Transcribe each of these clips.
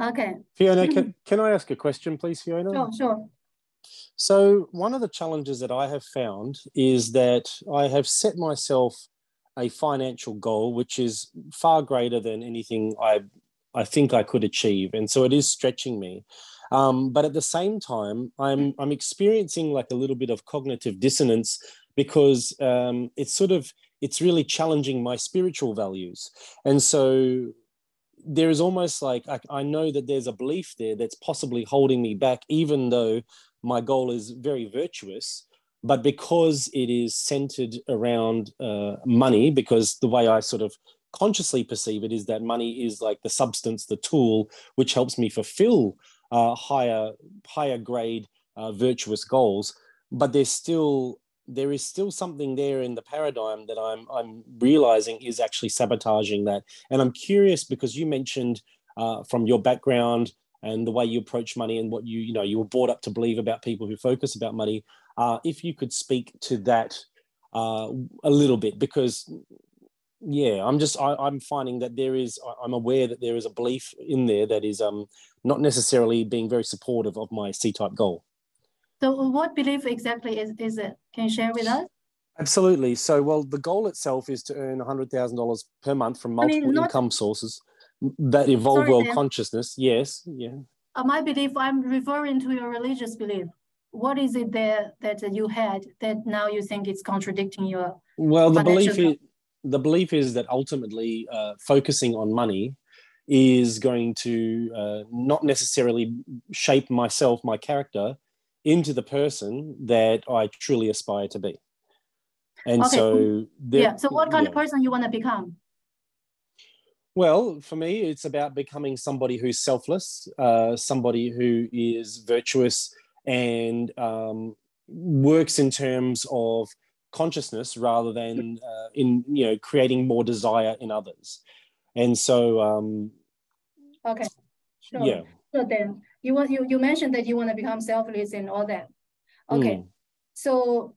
Okay. Fiona, can I ask a question, please, Fiona? Sure. So one of the challenges that I have found is that I have set myself a financial goal, which is far greater than anything I think I could achieve. And so it is stretching me. But at the same time, I'm experiencing like a little bit of cognitive dissonance because it's really challenging my spiritual values. And so there is almost like I know that there's a belief there that's possibly holding me back, even though my goal is very virtuous. But because it is centered around money, because the way I sort of consciously perceive it is that money is like the substance, the tool, which helps me fulfill higher grade virtuous goals. But there is still something there in the paradigm that I'm realizing is actually sabotaging that. And I'm curious because you mentioned from your background and the way you approach money and what you were brought up to believe about people who focus about money. If you could speak to that a little bit, because I'm finding that I'm aware that there is a belief in there that is not necessarily being very supportive of my C-type goal. So what belief exactly is it? Can you share with us? Absolutely. So, well, the goal itself is to earn $100,000 per month from multiple income sources that involve world consciousness. Yes. Yeah. My belief, I'm referring to your religious belief. What is it there that you had that now you think it's contradicting your the belief is that ultimately focusing on money is going to not necessarily shape myself, my character, into the person that I truly aspire to be. And so what kind of person you want to become? Well, for me, it's about becoming somebody who's selfless, somebody who is virtuous and works in terms of consciousness rather than creating more desire in others. And so okay, sure. So then you mentioned that you want to become selfless and all that. Okay. So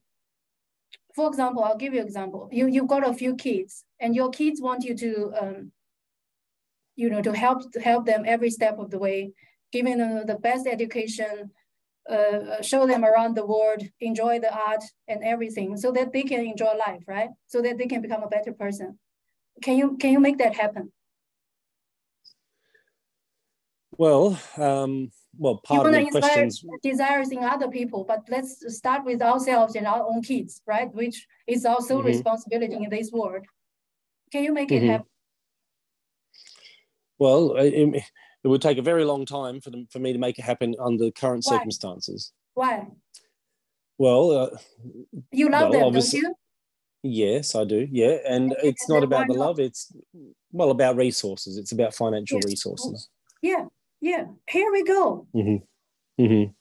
for example, I'll give you an example. You've got a few kids and your kids want you to to help them every step of the way, giving them the best education, show them around the world, enjoy the art and everything, so that they can enjoy life, right? So that they can become a better person. Can you make that happen? Well, part of the questions, desires in other people, but let's start with ourselves and our own kids, right? Which is our sole responsibility in this world. Can you make it happen? Well, it would take a very long time for me to make it happen under current circumstances. Why? Well, you love them, don't you? Yes, I do. Yeah, and it's not about the love. It's about resources. It's about financial resources. Yeah. Here we go. Did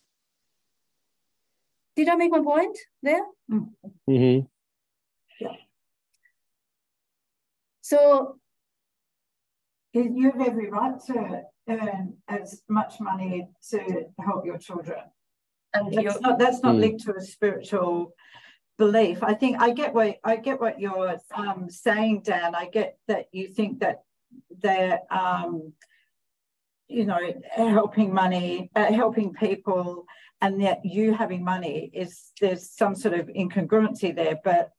I make my point there? Yeah. So you have every right to earn as much money to help your children. And that's not linked to a spiritual belief. I think I get what you're saying, Dan. I get that you think that they're helping people, and that you having money there's some sort of incongruency there. But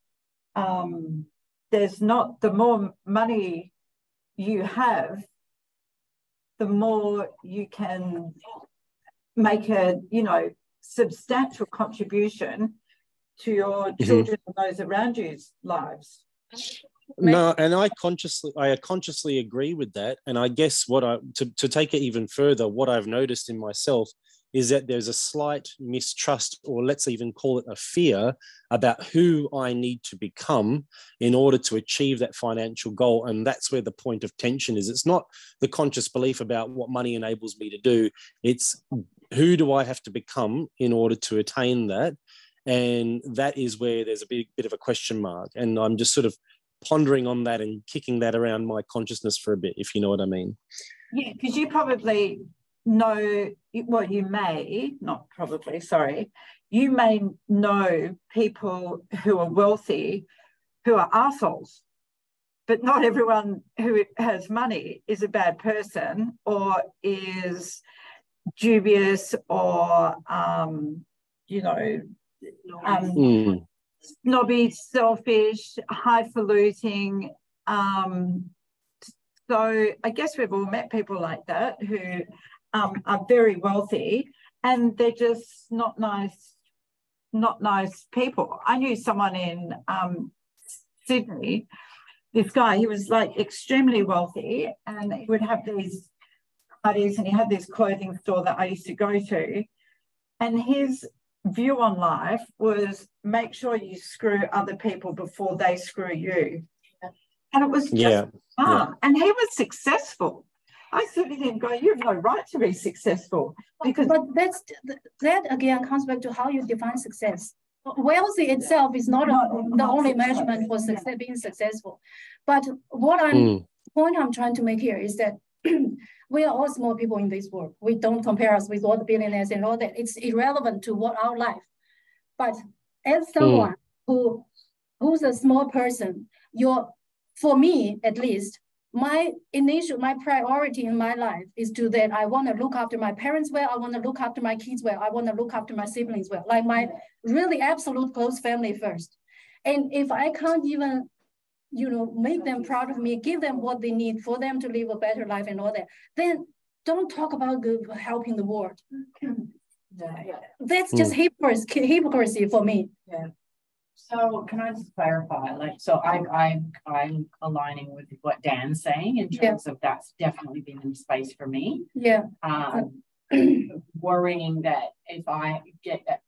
there's not. The more money you have, the more you can make a substantial contribution to your children and those around you's lives. No, and I consciously agree with that. And I guess to take it even further, what I've noticed in myself is that there's a slight mistrust, or let's even call it a fear, about who I need to become in order to achieve that financial goal. And that's where the point of tension is. It's not the conscious belief about what money enables me to do. It's who do I have to become in order to attain that? And that is where there's a bit of a question mark. And I'm just sort of pondering on that and kicking that around my consciousness for a bit, if you know what I mean. Yeah, because you probably know, well, you may know people who are wealthy who are arseholes. but not everyone who has money is a bad person or is dubious or, snobby, selfish, highfalutin. So I guess we've all met people like that who are very wealthy and they're just not nice people. I knew someone in Sydney, this guy, he was like extremely wealthy and he would have these parties and he had this clothing store that I used to go to. And his view on life was make sure you screw other people before they screw you. And it was just fun. And he was successful. I certainly didn't go, you have no right to be successful. Because but that again comes back to how you define success. Wealthy itself is not the only measurement for success, being successful. But point I'm trying to make here is that we are all small people in this world. We don't compare us with all the billionaires and all that. It's irrelevant to what our life. But as someone who's a small person, for me at least, my priority in my life is that I want to look after my parents well, I want to look after my kids well, I want to look after my siblings well, like my really absolute close family first. And if I can't even, make them proud of me, give them what they need for them to live a better life and all that, then don't talk about helping the world. That's just hypocrisy for me. Yeah. So can I just clarify? I'm aligning with what Dan's saying in terms of that's definitely been in space for me. Yeah. Worrying that if I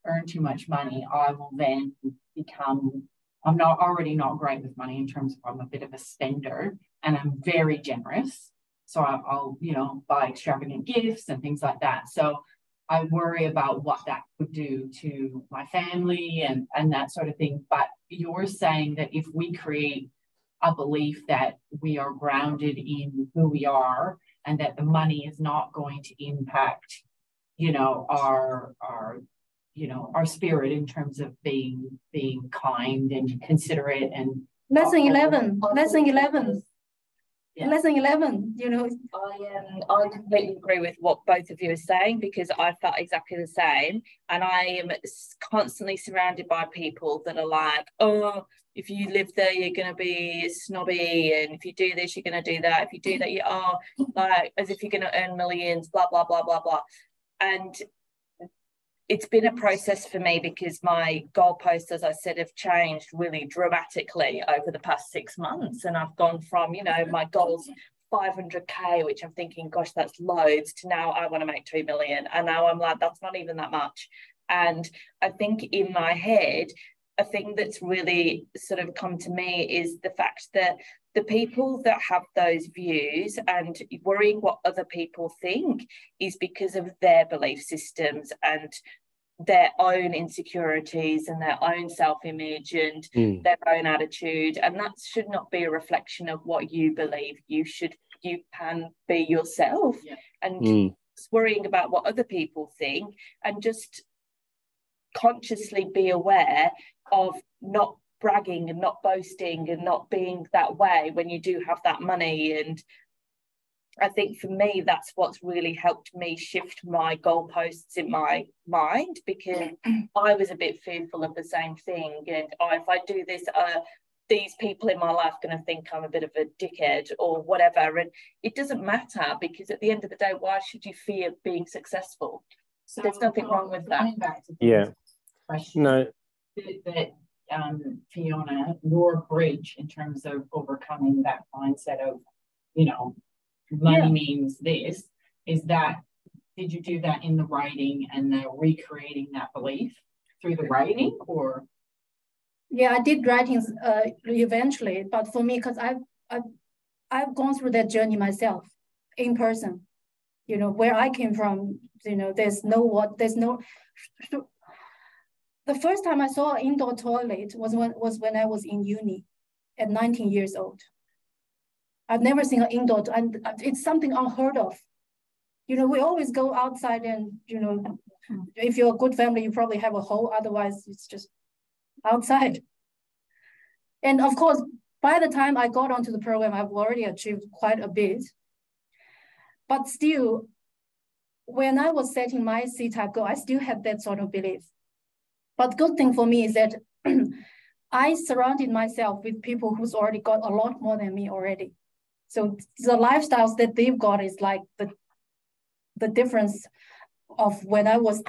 earn too much money, I will then become. I'm already not great with money in terms of I'm a bit of a spender and I'm very generous. So I'll buy extravagant gifts and things like that. So I worry about what that could do to my family and that sort of thing. But you're saying that if we create a belief that we are grounded in who we are and that the money is not going to impact, our spirit in terms of being kind and considerate and lesson 11. Yeah. Lesson 11, I completely agree with what both of you are saying because I felt exactly the same. And I am constantly surrounded by people that are like, oh, if you live there, you're going to be snobby. And if you do this, you're going to do that. If you do that, you are like as if you're going to earn millions, blah, blah, blah, blah, blah. And it's been a process for me because my goalposts, as I said, have changed really dramatically over the past 6 months. And I've gone from, my goals 500K, which I'm thinking, gosh, that's loads, to now I want to make 2 million. And now I'm like, that's not even that much. And I think in my head, a thing that's really sort of come to me is the fact that the people that have those views and worrying what other people think is because of their belief systems and their own insecurities and their own self-image and their own attitude. And that should not be a reflection of what you believe. You can be yourself and worrying about what other people think and just consciously be aware of not bragging and not boasting and not being that way when you do have that money. And I think for me, that's what's really helped me shift my goalposts in my mind because I was a bit fearful of the same thing. And if I do this, these people in my life are going to think I'm a bit of a dickhead or whatever. And it doesn't matter because at the end of the day, why should you fear being successful? So there's nothing wrong with that. No. Fiona, your bridge in terms of overcoming that mindset of, money means this, is that, did you do that in the writing and the recreating that belief through the writing or? Yeah, I did writings eventually, but for me, because I've gone through that journey myself in person, where I came from, the first time I saw an indoor toilet was when I was in uni at 19 years old. I've never seen an indoor, and it's something unheard of. We always go outside and, if you're a good family, you probably have a hole, otherwise it's just outside. And of course, By the time I got onto the program, I've already achieved quite a bit. But still, when I was setting my C-type goal, I still had that sort of belief. But good thing for me is that I surrounded myself with people who's already got a lot more than me already. So the lifestyles that they've got is like the difference of when I was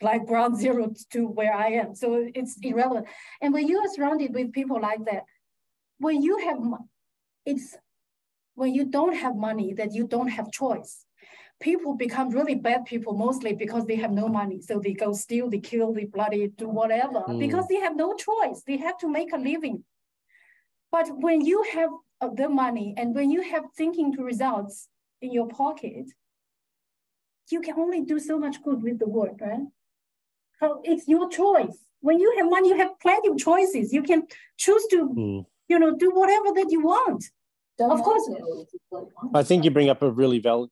like ground zero to where I am. So it's irrelevant. And when you are surrounded with people like that, when you don't have money, that you don't have choice. People become really bad people mostly because they have no money. So they go steal, they kill, they bloody, do whatever, because they have no choice. They have to make a living. But when you have the money and when you have thinking to results in your pocket, you can only do so much good with the world, right? So it's your choice. When you have money, you have plenty of choices. You can choose to, do whatever that you want. Of course. I think you bring up a really valid.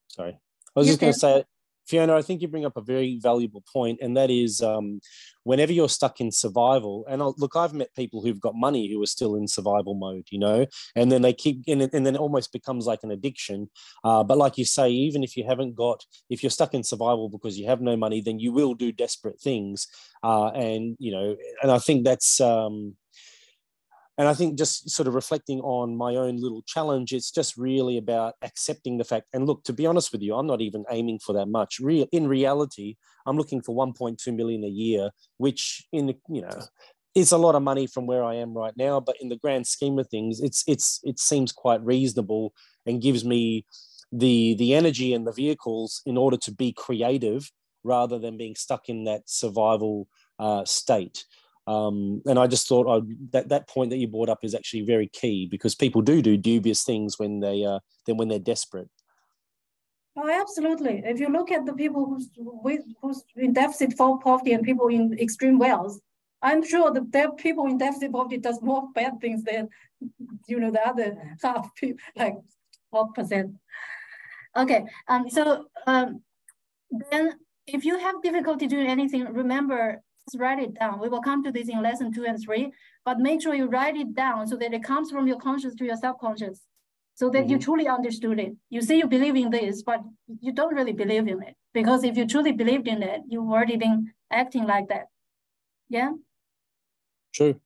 Sorry, I was just going to say, Fiona, I think you bring up a very valuable point, and that is whenever you're stuck in survival, and look, I've met people who've got money who are still in survival mode, and then they keep in it, and then it almost becomes like an addiction. But like you say, even if if you're stuck in survival because you have no money, then you will do desperate things. And I think that's, and I think just sort of reflecting on my own little challenge, it's just really about accepting the fact. And look, to be honest with you, I'm not even aiming for that much. In reality, I'm looking for 1.2 million a year, which is a lot of money from where I am right now. But in the grand scheme of things, it seems quite reasonable and gives me the energy and the vehicles in order to be creative rather than being stuck in that survival state. And I just thought that point that you brought up is actually very key, because people do dubious things when they're desperate. Oh, absolutely. If you look at the people who's in deficit for poverty and people in extreme wealth, I'm sure that there people in deficit poverty does more bad things than the other half, like 12%. Okay. Then if you have difficulty doing anything, remember, write it down. We will come to this in lesson 2 and 3, but make sure you write it down so that it comes from your conscious to your subconscious, so that you truly understood it. You say you believe in this, but you don't really believe in it, because if you truly believed in it, you've already been acting like that. Yeah? True.